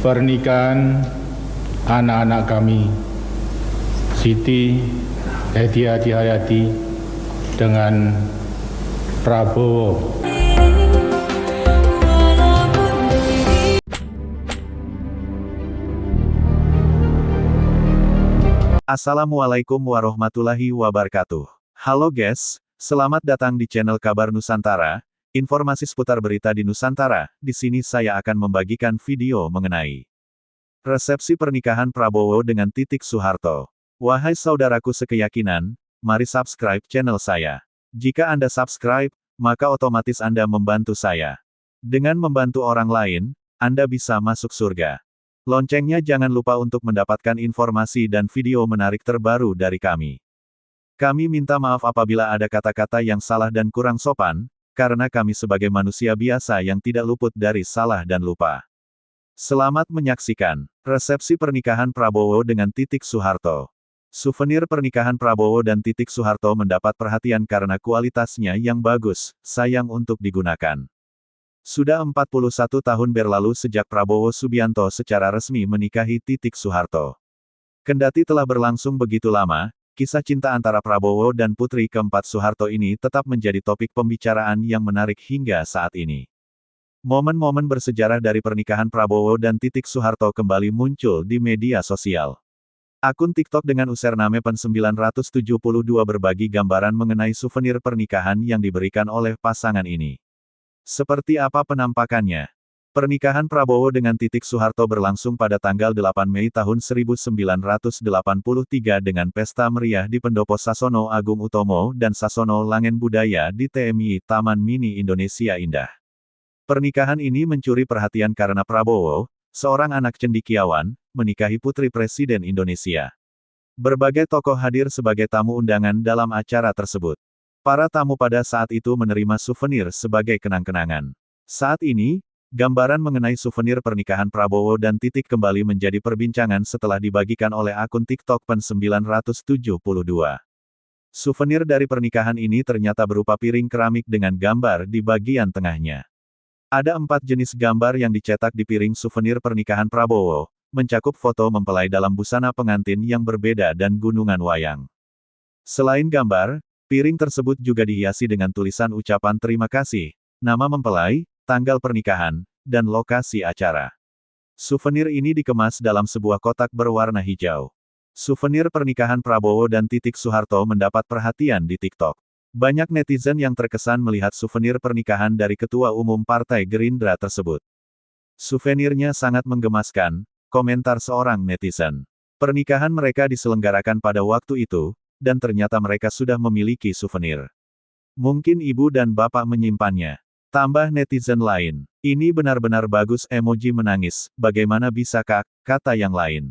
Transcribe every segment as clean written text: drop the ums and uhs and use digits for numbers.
Pernikahan anak-anak kami, Siti Hediati Hayati dengan Prabowo. Assalamualaikum warahmatullahi wabarakatuh. Halo guys, selamat datang di channel Kabar Nusantara. Informasi seputar berita di Nusantara. Di sini saya akan membagikan video mengenai resepsi pernikahan Prabowo dengan Titik Soeharto. Wahai saudaraku sekeyakinan, mari subscribe channel saya. Jika Anda subscribe, maka otomatis Anda membantu saya. Dengan membantu orang lain, Anda bisa masuk surga. Loncengnya jangan lupa untuk mendapatkan informasi dan video menarik terbaru dari kami. Kami minta maaf apabila ada kata-kata yang salah dan kurang sopan, karena kami sebagai manusia biasa yang tidak luput dari salah dan lupa. Selamat menyaksikan resepsi pernikahan Prabowo dengan Titik Soeharto. Souvenir pernikahan Prabowo dan Titik Soeharto mendapat perhatian karena kualitasnya yang bagus, sayang untuk digunakan. Sudah 41 tahun berlalu sejak Prabowo Subianto secara resmi menikahi Titik Soeharto. Kendati telah berlangsung begitu lama, kisah cinta antara Prabowo dan putri keempat Soeharto ini tetap menjadi topik pembicaraan yang menarik hingga saat ini. Momen-momen bersejarah dari pernikahan Prabowo dan Titik Soeharto kembali muncul di media sosial. Akun TikTok dengan username pen972 berbagi gambaran mengenai souvenir pernikahan yang diberikan oleh pasangan ini. Seperti apa penampakannya? Pernikahan Prabowo dengan Titik Soeharto berlangsung pada tanggal 8 Mei tahun 1983 dengan pesta meriah di Pendopo Sasono Agung Utomo dan Sasono Langen Budaya di TMI Taman Mini Indonesia Indah. Pernikahan ini mencuri perhatian karena Prabowo, seorang anak cendekiawan, menikahi putri Presiden Indonesia. Berbagai tokoh hadir sebagai tamu undangan dalam acara tersebut. Para tamu pada saat itu menerima souvenir sebagai kenang-kenangan. Saat ini, gambaran mengenai souvenir pernikahan Prabowo dan Titik kembali menjadi perbincangan setelah dibagikan oleh akun TikTok pen972. Souvenir dari pernikahan ini ternyata berupa piring keramik dengan gambar di bagian tengahnya. Ada 4 jenis gambar yang dicetak di piring souvenir pernikahan Prabowo, mencakup foto mempelai dalam busana pengantin yang berbeda dan gunungan wayang. Selain gambar, piring tersebut juga dihiasi dengan tulisan ucapan terima kasih, nama mempelai, tanggal pernikahan, dan lokasi acara. Souvenir ini dikemas dalam sebuah kotak berwarna hijau. Souvenir pernikahan Prabowo dan Titik Soeharto mendapat perhatian di TikTok. Banyak netizen yang terkesan melihat souvenir pernikahan dari Ketua Umum Partai Gerindra tersebut. Souvenirnya sangat menggemaskan, komentar seorang netizen. Pernikahan mereka diselenggarakan pada waktu itu, dan ternyata mereka sudah memiliki souvenir. Mungkin ibu dan bapak menyimpannya. Tambah netizen lain. Ini benar-benar bagus, emoji menangis, bagaimana bisa kak, kata yang lain.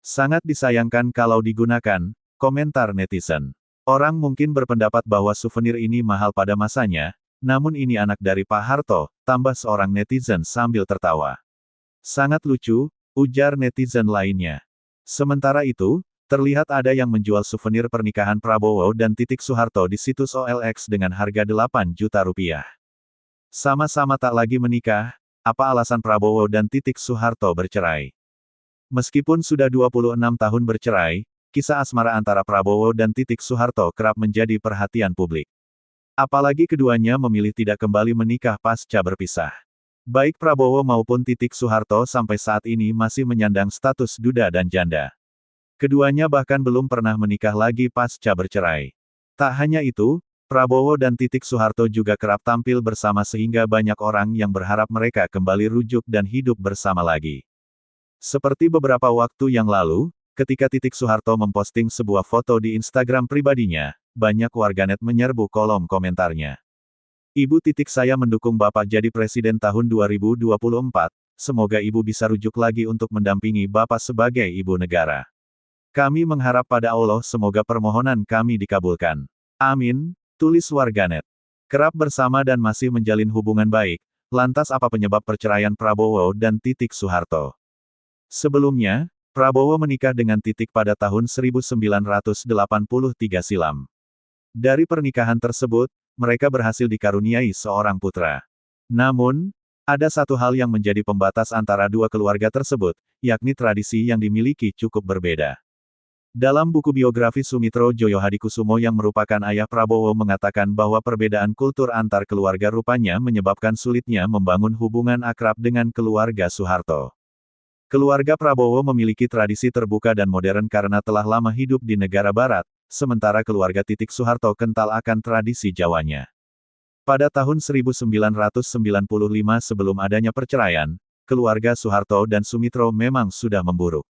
Sangat disayangkan kalau digunakan, komentar netizen. Orang mungkin berpendapat bahwa souvenir ini mahal pada masanya, namun ini anak dari Pak Harto, tambah seorang netizen sambil tertawa. Sangat lucu, ujar netizen lainnya. Sementara itu, terlihat ada yang menjual souvenir pernikahan Prabowo dan Titik Soeharto di situs OLX dengan harga 8 juta rupiah. Sama-sama tak lagi menikah, apa alasan Prabowo dan Titik Soeharto bercerai? Meskipun sudah 26 tahun bercerai, kisah asmara antara Prabowo dan Titik Soeharto kerap menjadi perhatian publik. Apalagi keduanya memilih tidak kembali menikah pasca berpisah. Baik Prabowo maupun Titik Soeharto sampai saat ini masih menyandang status duda dan janda. Keduanya bahkan belum pernah menikah lagi pasca bercerai. Tak hanya itu, Prabowo dan Titik Soeharto juga kerap tampil bersama sehingga banyak orang yang berharap mereka kembali rujuk dan hidup bersama lagi. Seperti beberapa waktu yang lalu, ketika Titik Soeharto memposting sebuah foto di Instagram pribadinya, banyak warganet menyerbu kolom komentarnya. Ibu Titik, saya mendukung Bapak jadi Presiden tahun 2024, semoga Ibu bisa rujuk lagi untuk mendampingi Bapak sebagai Ibu Negara. Kami mengharap pada Allah semoga permohonan kami dikabulkan. Amin, tulis warganet. Kerap bersama dan masih menjalin hubungan baik, lantas apa penyebab perceraian Prabowo dan Titik Soeharto? Sebelumnya, Prabowo menikah dengan Titik pada tahun 1983 silam. Dari pernikahan tersebut, mereka berhasil dikaruniai seorang putra. Namun, Ada satu hal yang menjadi pembatas antara dua keluarga tersebut, yakni tradisi yang dimiliki cukup berbeda. Dalam buku biografi Sumitro Joyohadikusumo yang merupakan ayah Prabowo mengatakan bahwa perbedaan kultur antar keluarga rupanya menyebabkan sulitnya membangun hubungan akrab dengan keluarga Soeharto. Keluarga Prabowo memiliki tradisi terbuka dan modern karena telah lama hidup di negara barat, sementara keluarga Titik Soeharto kental akan tradisi Jawanya. Pada tahun 1995 sebelum adanya perceraian, keluarga Soeharto dan Sumitro memang sudah memburuk.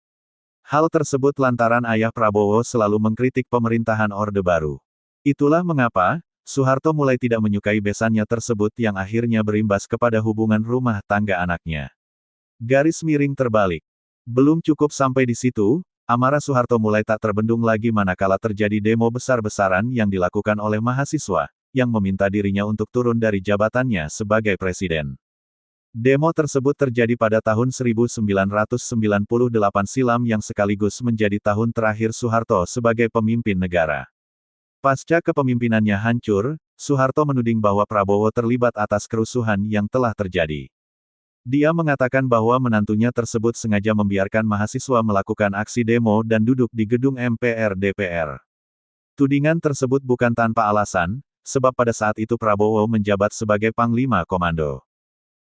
Hal tersebut lantaran ayah Prabowo selalu mengkritik pemerintahan Orde Baru. Itulah mengapa, Soeharto mulai tidak menyukai besannya tersebut yang akhirnya berimbas kepada hubungan rumah tangga anaknya. Garis miring terbalik. Belum cukup sampai di situ, amarah Soeharto mulai tak terbendung lagi manakala terjadi demo besar-besaran yang dilakukan oleh mahasiswa, yang meminta dirinya untuk turun dari jabatannya sebagai presiden. Demo tersebut terjadi pada tahun 1998 silam yang sekaligus menjadi tahun terakhir Soeharto sebagai pemimpin negara. Pasca kepemimpinannya hancur, Soeharto menuding bahwa Prabowo terlibat atas kerusuhan yang telah terjadi. Dia mengatakan bahwa menantunya tersebut sengaja membiarkan mahasiswa melakukan aksi demo dan duduk di gedung MPR DPR. Tudingan tersebut bukan tanpa alasan, sebab pada saat itu Prabowo menjabat sebagai Panglima Komando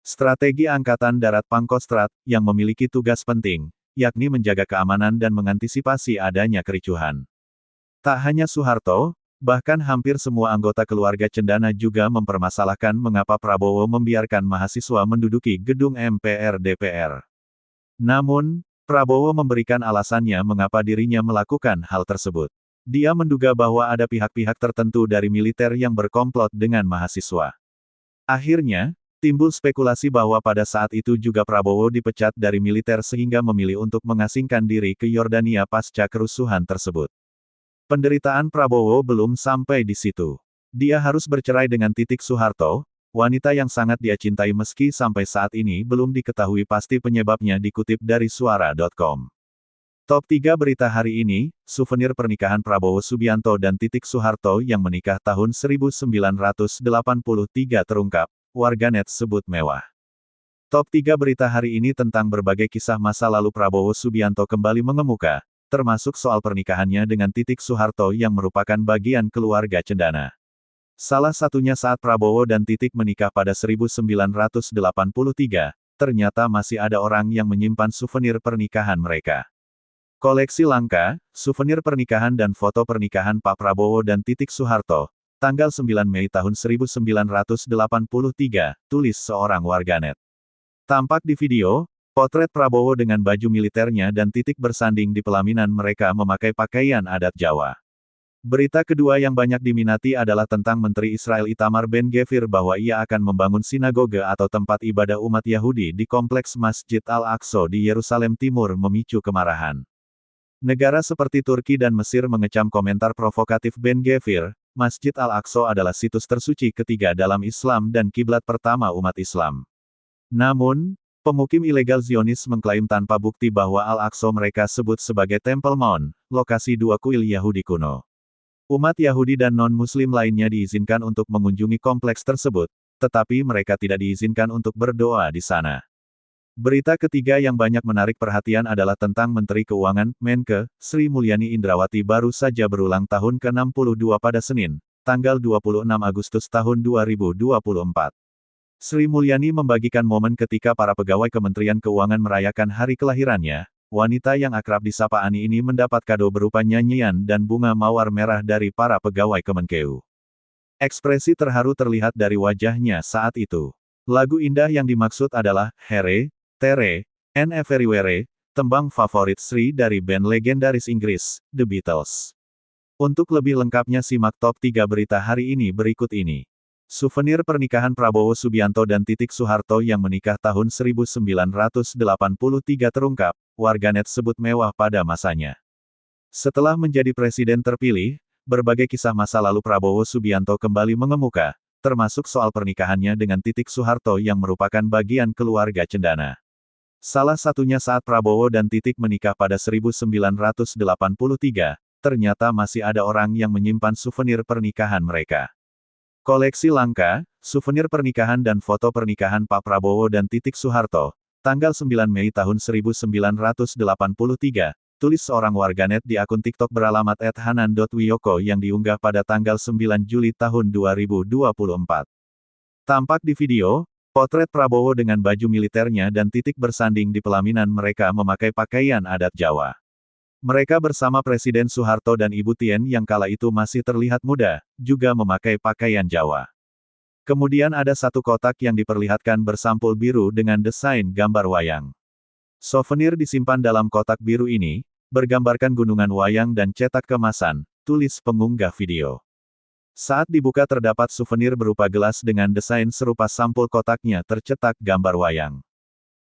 Strategi Angkatan Darat Pangkostrat, yang memiliki tugas penting, yakni menjaga keamanan dan mengantisipasi adanya kericuhan. Tak hanya Soeharto, bahkan hampir semua anggota keluarga Cendana juga mempermasalahkan mengapa Prabowo membiarkan mahasiswa menduduki gedung MPR DPR. Namun, Prabowo memberikan alasannya mengapa dirinya melakukan hal tersebut. Dia menduga bahwa ada pihak-pihak tertentu dari militer yang berkomplot dengan mahasiswa. Akhirnya, timbul spekulasi bahwa pada saat itu juga Prabowo dipecat dari militer sehingga memilih untuk mengasingkan diri ke Yordania pasca kerusuhan tersebut. Penderitaan Prabowo belum sampai di situ. Dia harus bercerai dengan Titik Soeharto, wanita yang sangat dia cintai meski sampai saat ini belum diketahui pasti penyebabnya dikutip dari Suara.com. Top 3 berita hari ini, souvenir pernikahan Prabowo Subianto dan Titik Soeharto yang menikah tahun 1983 terungkap. Warganet sebut mewah. Top 3 berita hari ini tentang berbagai kisah masa lalu Prabowo Subianto kembali mengemuka, termasuk soal pernikahannya dengan Titik Soeharto yang merupakan bagian keluarga Cendana. Salah satunya saat Prabowo dan Titik menikah pada 1983, ternyata masih ada orang yang menyimpan souvenir pernikahan mereka. Koleksi langka, souvenir pernikahan dan foto pernikahan Pak Prabowo dan Titik Soeharto, tanggal 9 Mei tahun 1983, tulis seorang warganet. Tampak di video, potret Prabowo dengan baju militernya dan Titik bersanding di pelaminan mereka memakai pakaian adat Jawa. Berita kedua yang banyak diminati adalah tentang Menteri Israel Itamar Ben-Gvir bahwa ia akan membangun sinagoge atau tempat ibadah umat Yahudi di kompleks Masjid Al-Aqsa di Yerusalem Timur memicu kemarahan. Negara seperti Turki dan Mesir mengecam komentar provokatif Ben-Gvir. Masjid Al-Aqsa adalah situs tersuci ketiga dalam Islam dan kiblat pertama umat Islam. Namun, pemukim ilegal Zionis mengklaim tanpa bukti bahwa Al-Aqsa mereka sebut sebagai Temple Mount, lokasi dua kuil Yahudi kuno. Umat Yahudi dan non-Muslim lainnya diizinkan untuk mengunjungi kompleks tersebut, tetapi mereka tidak diizinkan untuk berdoa di sana. Berita ketiga yang banyak menarik perhatian adalah tentang Menteri Keuangan, Menke, Sri Mulyani Indrawati baru saja berulang tahun ke-62 pada Senin, tanggal 26 Agustus tahun 2024. Sri Mulyani membagikan momen ketika para pegawai Kementerian Keuangan merayakan hari kelahirannya. Wanita yang akrab disapa Ani ini mendapat kado berupa nyanyian dan bunga mawar merah dari para pegawai Kemenkeu. Ekspresi terharu terlihat dari wajahnya saat itu. Lagu indah yang dimaksud adalah Here, There, and Everywhere, tembang favorit Sri dari band legendaris Inggris, The Beatles. Untuk lebih lengkapnya simak top 3 berita hari ini berikut ini. Souvenir pernikahan Prabowo Subianto dan Titik Soeharto yang menikah tahun 1983 terungkap, warganet sebut mewah pada masanya. Setelah menjadi presiden terpilih, berbagai kisah masa lalu Prabowo Subianto kembali mengemuka, termasuk soal pernikahannya dengan Titik Soeharto yang merupakan bagian keluarga Cendana. Salah satunya saat Prabowo dan Titik menikah pada 1983, ternyata masih ada orang yang menyimpan souvenir pernikahan mereka. Koleksi langka, souvenir pernikahan dan foto pernikahan Pak Prabowo dan Titik Soeharto, tanggal 9 Mei tahun 1983, tulis seorang warganet di akun TikTok beralamat @hanan.wiyoko yang diunggah pada tanggal 9 Juli tahun 2024. Tampak di video, potret Prabowo dengan baju militernya dan Titik bersanding di pelaminan mereka memakai pakaian adat Jawa. Mereka bersama Presiden Soeharto dan Ibu Tien yang kala itu masih terlihat muda, juga memakai pakaian Jawa. Kemudian ada satu kotak yang diperlihatkan bersampul biru dengan desain gambar wayang. Souvenir disimpan dalam kotak biru ini, bergambarkan gunungan wayang dan cetak kemasan, tulis pengunggah video. Saat dibuka terdapat souvenir berupa gelas dengan desain serupa sampul kotaknya tercetak gambar wayang.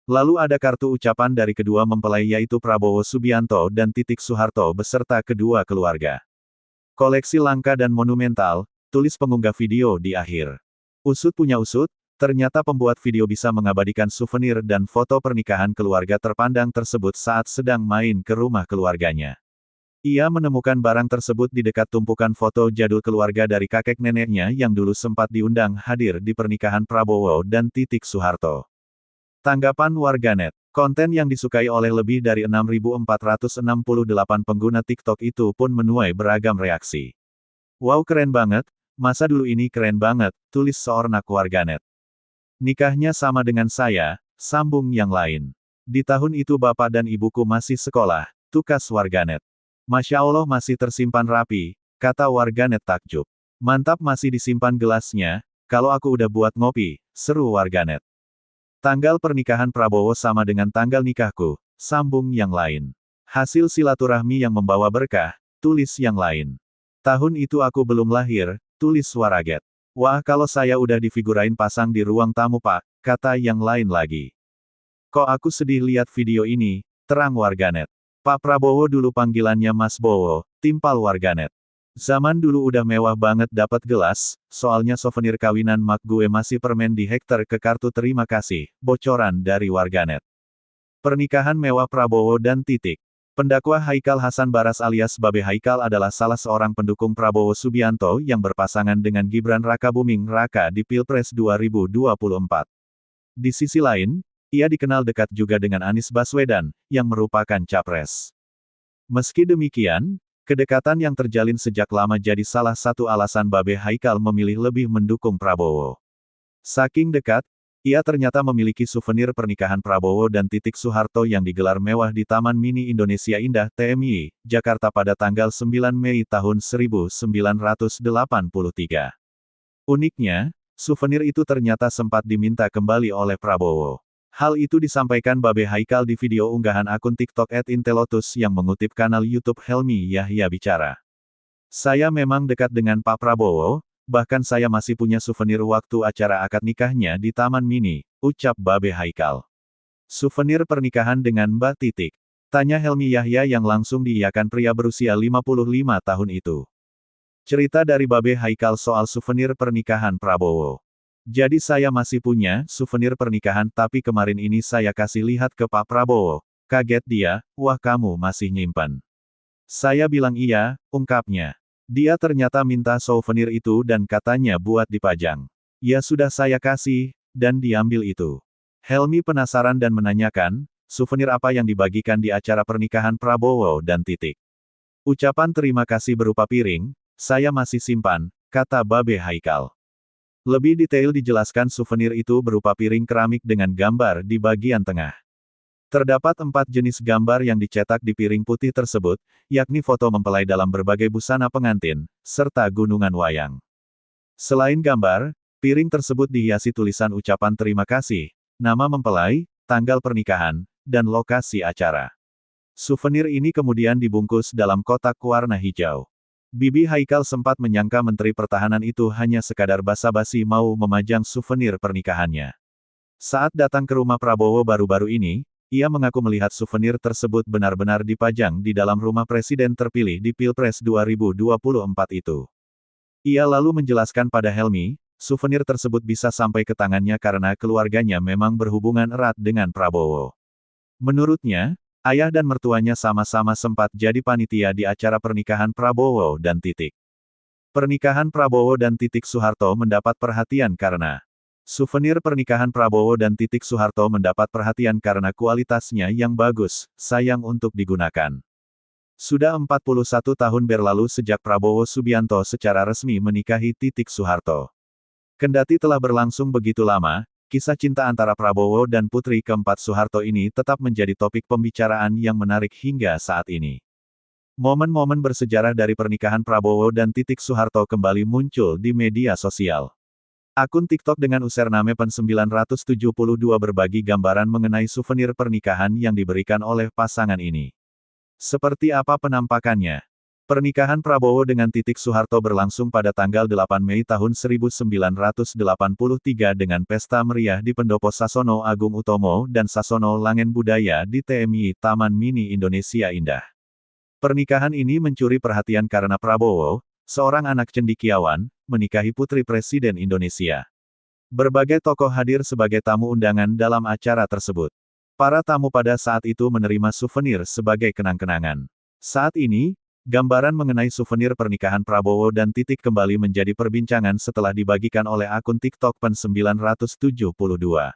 Lalu ada kartu ucapan dari kedua mempelai yaitu Prabowo Subianto dan Titik Soeharto beserta kedua keluarga. Koleksi langka dan monumental, tulis pengunggah video di akhir. Usut punya usut, ternyata pembuat video bisa mengabadikan souvenir dan foto pernikahan keluarga terpandang tersebut saat sedang main ke rumah keluarganya. Ia menemukan barang tersebut di dekat tumpukan foto jadul keluarga dari kakek neneknya yang dulu sempat diundang hadir di pernikahan Prabowo dan Titik Soeharto. Tanggapan warganet, konten yang disukai oleh lebih dari 6.468 pengguna TikTok itu pun menuai beragam reaksi. Wow keren banget, masa dulu ini keren banget, tulis seorang warganet. Nikahnya sama dengan saya, sambung yang lain. Di tahun itu bapak dan ibuku masih sekolah, tukas warganet. Masya Allah masih tersimpan rapi, kata warganet takjub. Mantap masih disimpan gelasnya, kalau aku udah buat ngopi, seru warganet. Tanggal pernikahan Prabowo sama dengan tanggal nikahku, sambung yang lain. Hasil silaturahmi yang membawa berkah, tulis yang lain. Tahun itu aku belum lahir, tulis waraget. Wah kalau saya udah difigurain pasang di ruang tamu pak, kata yang lain lagi. Kok aku sedih lihat video ini, terang warganet. Pak Prabowo dulu panggilannya Mas Bowo, timpal warganet. Zaman dulu udah mewah banget dapat gelas, soalnya souvenir kawinan mak gue masih permen di hektar ke kartu terima kasih, bocoran dari warganet. Pernikahan mewah Prabowo dan Titik. Pendakwa Haikal Hasan Baras alias Babe Haikal adalah salah seorang pendukung Prabowo Subianto yang berpasangan dengan Gibran Rakabuming Raka di Pilpres 2024. Di sisi lain, ia dikenal dekat juga dengan Anies Baswedan, yang merupakan capres. Meski demikian, kedekatan yang terjalin sejak lama jadi salah satu alasan Babe Haikal memilih lebih mendukung Prabowo. Saking dekat, ia ternyata memiliki souvenir pernikahan Prabowo dan Titik Soeharto yang digelar mewah di Taman Mini Indonesia Indah TMI, Jakarta pada tanggal 9 Mei tahun 1983. Uniknya, souvenir itu ternyata sempat diminta kembali oleh Prabowo. Hal itu disampaikan Babe Haikal di video unggahan akun TikTok @intelotus yang mengutip kanal YouTube Helmi Yahya Bicara. Saya memang dekat dengan Pak Prabowo, bahkan saya masih punya souvenir waktu acara akad nikahnya di Taman Mini, ucap Babe Haikal. Souvenir pernikahan dengan Mbak Titik? Tanya Helmi Yahya yang langsung diiyakan pria berusia 55 tahun itu. Cerita dari Babe Haikal soal souvenir pernikahan Prabowo. Jadi saya masih punya souvenir pernikahan tapi kemarin ini saya kasih lihat ke Pak Prabowo. Kaget dia, wah kamu masih nyimpan. Saya bilang iya, ungkapnya. Dia ternyata minta souvenir itu dan katanya buat dipajang. Ya sudah saya kasih, dan diambil itu. Helmi penasaran dan menanyakan, souvenir apa yang dibagikan di acara pernikahan Prabowo dan Titik. Ucapan terima kasih berupa piring, saya masih simpan, kata Babe Haikal. Lebih detail dijelaskan souvenir itu berupa piring keramik dengan gambar di bagian tengah. Terdapat 4 jenis gambar yang dicetak di piring putih tersebut, yakni foto mempelai dalam berbagai busana pengantin, serta gunungan wayang. Selain gambar, piring tersebut dihiasi tulisan ucapan terima kasih, nama mempelai, tanggal pernikahan, dan lokasi acara. Souvenir ini kemudian dibungkus dalam kotak warna hijau. Bibi Haikal sempat menyangka Menteri Pertahanan itu hanya sekadar basa-basi mau memajang souvenir pernikahannya. Saat datang ke rumah Prabowo baru-baru ini, ia mengaku melihat souvenir tersebut benar-benar dipajang di dalam rumah Presiden terpilih di Pilpres 2024 itu. Ia lalu menjelaskan pada Helmi, souvenir tersebut bisa sampai ke tangannya karena keluarganya memang berhubungan erat dengan Prabowo. Menurutnya, ayah dan mertuanya sama-sama sempat jadi panitia di acara pernikahan Prabowo dan Titik. Pernikahan Prabowo dan Titik Soeharto mendapat perhatian karena souvenir pernikahan Prabowo dan Titik Soeharto mendapat perhatian karena kualitasnya yang bagus, sayang untuk digunakan. Sudah 41 tahun berlalu sejak Prabowo Subianto secara resmi menikahi Titik Soeharto. Kendati telah berlangsung begitu lama, kisah cinta antara Prabowo dan putri keempat Soeharto ini tetap menjadi topik pembicaraan yang menarik hingga saat ini. Momen-momen bersejarah dari pernikahan Prabowo dan Titik Soeharto kembali muncul di media sosial. Akun TikTok dengan username pen972 berbagi gambaran mengenai souvenir pernikahan yang diberikan oleh pasangan ini. Seperti apa penampakannya? Pernikahan Prabowo dengan Titik Soeharto berlangsung pada tanggal 8 Mei tahun 1983 dengan pesta meriah di Pendopo Sasono Agung Utomo dan Sasono Langen Budaya di TMI Taman Mini Indonesia Indah. Pernikahan ini mencuri perhatian karena Prabowo, seorang anak cendekiawan, menikahi putri Presiden Indonesia. Berbagai tokoh hadir sebagai tamu undangan dalam acara tersebut. Para tamu pada saat itu menerima souvenir sebagai kenang-kenangan. Saat ini, gambaran mengenai souvenir pernikahan Prabowo dan Titik kembali menjadi perbincangan setelah dibagikan oleh akun TikTok pen972.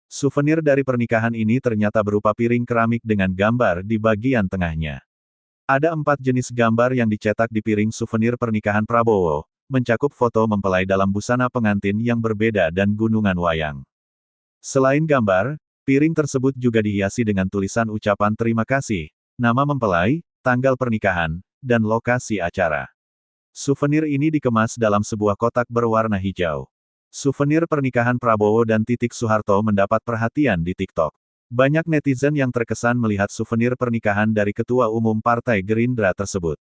Souvenir dari pernikahan ini ternyata berupa piring keramik dengan gambar di bagian tengahnya. Ada 4 jenis gambar yang dicetak di piring souvenir pernikahan Prabowo, mencakup foto mempelai dalam busana pengantin yang berbeda dan gunungan wayang. Selain gambar, piring tersebut juga dihiasi dengan tulisan ucapan terima kasih, nama mempelai, tanggal pernikahan, dan lokasi acara. Souvenir ini dikemas dalam sebuah kotak berwarna hijau. Souvenir pernikahan Prabowo dan Titik Soeharto mendapat perhatian di TikTok. Banyak netizen yang terkesan melihat souvenir pernikahan dari Ketua Umum Partai Gerindra tersebut.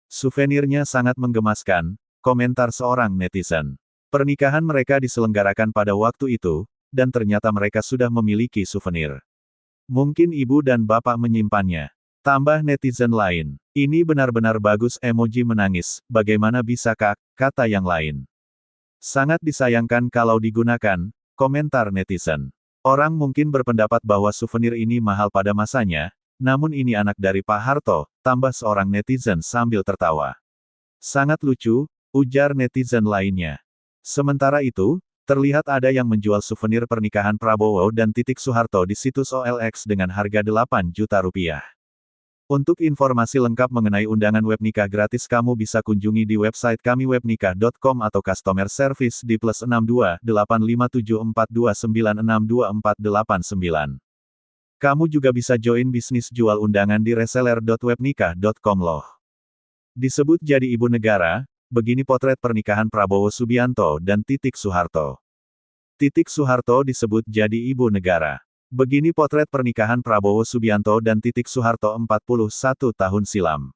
Souvenirnya sangat menggemaskan, komentar seorang netizen. Pernikahan mereka diselenggarakan pada waktu itu, dan ternyata mereka sudah memiliki souvenir. Mungkin ibu dan bapak menyimpannya. Tambah netizen lain. Ini benar-benar bagus, emoji menangis, bagaimana bisa kak, kata yang lain. Sangat disayangkan kalau digunakan, komentar netizen. Orang mungkin berpendapat bahwa souvenir ini mahal pada masanya, namun ini anak dari Pak Harto, tambah seorang netizen sambil tertawa. Sangat lucu, ujar netizen lainnya. Sementara itu, terlihat ada yang menjual souvenir pernikahan Prabowo dan Titik Soeharto di situs OLX dengan harga 8 juta rupiah. Untuk informasi lengkap mengenai undangan web nikah gratis kamu bisa kunjungi di website kami webnikah.com atau customer service di +62 85742962489. Kamu juga bisa join bisnis jual undangan di reseller.webnikah.com loh. Disebut jadi ibu negara, begini potret pernikahan Prabowo Subianto dan Titik Soeharto. Titik Soeharto disebut jadi ibu negara. Begini potret pernikahan Prabowo Subianto dan Titik Soeharto 41 tahun silam.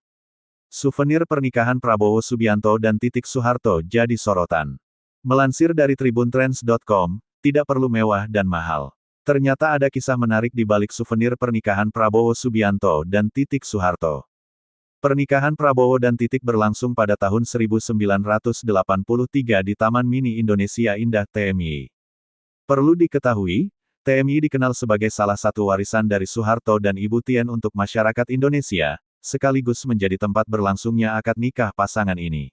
Souvenir pernikahan Prabowo Subianto dan Titik Soeharto jadi sorotan. Melansir dari tribuntrends.com, tidak perlu mewah dan mahal. Ternyata ada kisah menarik di balik souvenir pernikahan Prabowo Subianto dan Titik Soeharto. Pernikahan Prabowo dan Titik berlangsung pada tahun 1983 di Taman Mini Indonesia Indah TMI. Perlu diketahui, TMI dikenal sebagai salah satu warisan dari Soeharto dan Ibu Tien untuk masyarakat Indonesia, sekaligus menjadi tempat berlangsungnya akad nikah pasangan ini.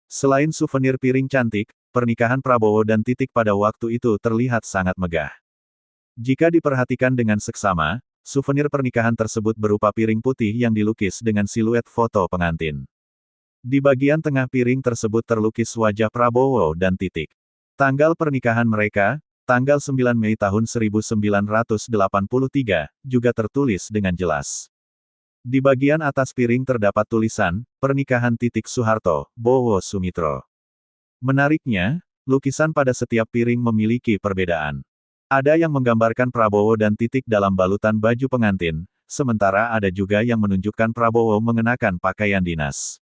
Selain souvenir piring cantik, pernikahan Prabowo dan Titik pada waktu itu terlihat sangat megah. Jika diperhatikan dengan seksama, souvenir pernikahan tersebut berupa piring putih yang dilukis dengan siluet foto pengantin. Di bagian tengah piring tersebut terlukis wajah Prabowo dan Titik. Tanggal pernikahan mereka, tanggal 9 Mei tahun 1983, juga tertulis dengan jelas. Di bagian atas piring terdapat tulisan, Pernikahan Titik Soeharto, Bowo Sumitro. Menariknya, lukisan pada setiap piring memiliki perbedaan. Ada yang menggambarkan Prabowo dan Titik dalam balutan baju pengantin, sementara ada juga yang menunjukkan Prabowo mengenakan pakaian dinas.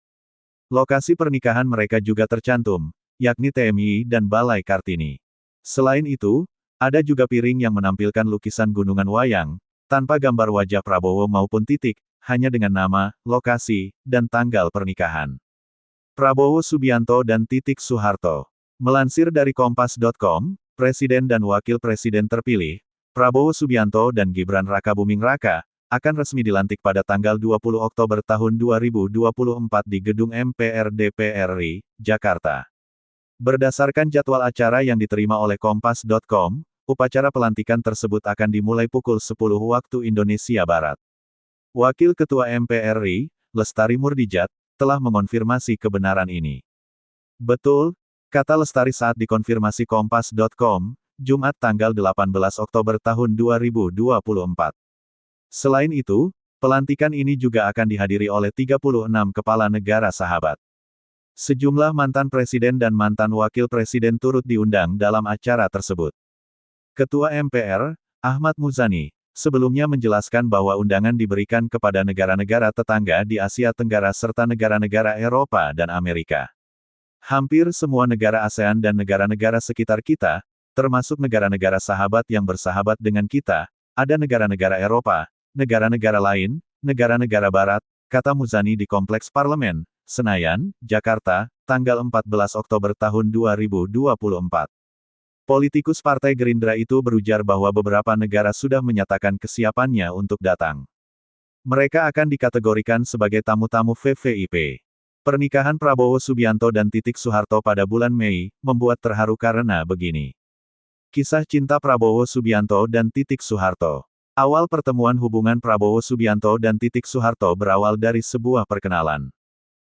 Lokasi pernikahan mereka juga tercantum, yakni TMI dan Balai Kartini. Selain itu, ada juga piring yang menampilkan lukisan gunungan wayang, tanpa gambar wajah Prabowo maupun Titik, hanya dengan nama, lokasi, dan tanggal pernikahan. Prabowo Subianto dan Titik Soeharto. Melansir dari Kompas.com, Presiden dan Wakil Presiden terpilih, Prabowo Subianto dan Gibran Rakabuming Raka, akan resmi dilantik pada tanggal 20 Oktober tahun 2024 di Gedung MPR DPR RI, Jakarta. Berdasarkan jadwal acara yang diterima oleh Kompas.com, upacara pelantikan tersebut akan dimulai pukul 10 waktu Indonesia Barat. Wakil Ketua MPR RI, Lestari Murdijat, telah mengonfirmasi kebenaran ini. Betul, kata Lestari saat dikonfirmasi Kompas.com, Jumat tanggal 18 Oktober tahun 2024. Selain itu, pelantikan ini juga akan dihadiri oleh 36 kepala negara sahabat. Sejumlah mantan presiden dan mantan wakil presiden turut diundang dalam acara tersebut. Ketua MPR, Ahmad Muzani, sebelumnya menjelaskan bahwa undangan diberikan kepada negara-negara tetangga di Asia Tenggara serta negara-negara Eropa dan Amerika. Hampir semua negara ASEAN dan negara-negara sekitar kita, termasuk negara-negara sahabat yang bersahabat dengan kita, ada negara-negara Eropa, negara-negara lain, negara-negara Barat, kata Muzani di Kompleks Parlemen, Senayan, Jakarta, tanggal 14 Oktober tahun 2024. Politikus Partai Gerindra itu berujar bahwa beberapa negara sudah menyatakan kesiapannya untuk datang. Mereka akan dikategorikan sebagai tamu-tamu VVIP. Pernikahan Prabowo Subianto dan Titik Soeharto pada bulan Mei, membuat terharu karena begini. Kisah cinta Prabowo Subianto dan Titik Soeharto. Awal pertemuan hubungan Prabowo Subianto dan Titik Soeharto berawal dari sebuah perkenalan.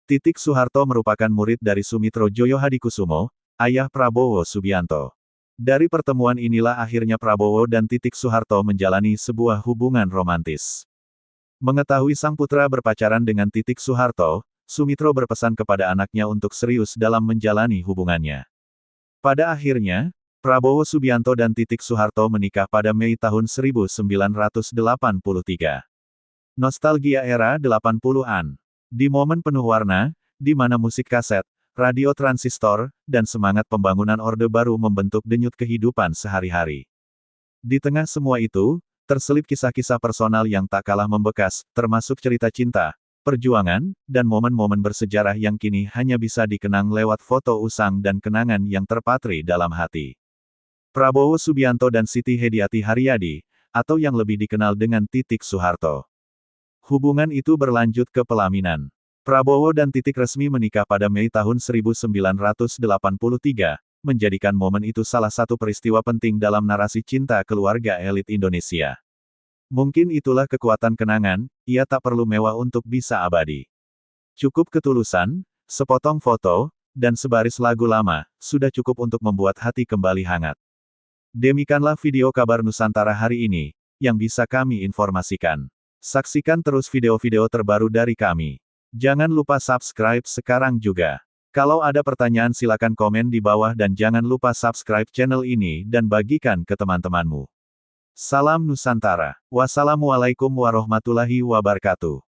Titik Soeharto merupakan murid dari Sumitro Joyo Hadikusumo, ayah Prabowo Subianto. Dari pertemuan inilah akhirnya Prabowo dan Titik Soeharto menjalani sebuah hubungan romantis. Mengetahui sang putra berpacaran dengan Titik Soeharto, Sumitro berpesan kepada anaknya untuk serius dalam menjalani hubungannya. Pada akhirnya, Prabowo Subianto dan Titik Soeharto menikah pada Mei tahun 1983. Nostalgia era 80-an. Di momen penuh warna, di mana musik kaset, radio transistor, dan semangat pembangunan Orde Baru membentuk denyut kehidupan sehari-hari. Di tengah semua itu, terselip kisah-kisah personal yang tak kalah membekas, termasuk cerita cinta, perjuangan, dan momen-momen bersejarah yang kini hanya bisa dikenang lewat foto usang dan kenangan yang terpatri dalam hati. Prabowo Subianto dan Siti Hediati Haryadi, atau yang lebih dikenal dengan Titik Soeharto. Hubungan itu berlanjut ke pelaminan. Prabowo dan Titik resmi menikah pada Mei tahun 1983, menjadikan momen itu salah satu peristiwa penting dalam narasi cinta keluarga elit Indonesia. Mungkin itulah kekuatan kenangan, ia tak perlu mewah untuk bisa abadi. Cukup ketulusan, sepotong foto, dan sebaris lagu lama, sudah cukup untuk membuat hati kembali hangat. Demikianlah video kabar Nusantara hari ini, yang bisa kami informasikan. Saksikan terus video-video terbaru dari kami. Jangan lupa subscribe sekarang juga. Kalau ada pertanyaan silakan komen di bawah dan jangan lupa subscribe channel ini dan bagikan ke teman-temanmu. Salam Nusantara. Wassalamualaikum warahmatullahi wabarakatuh.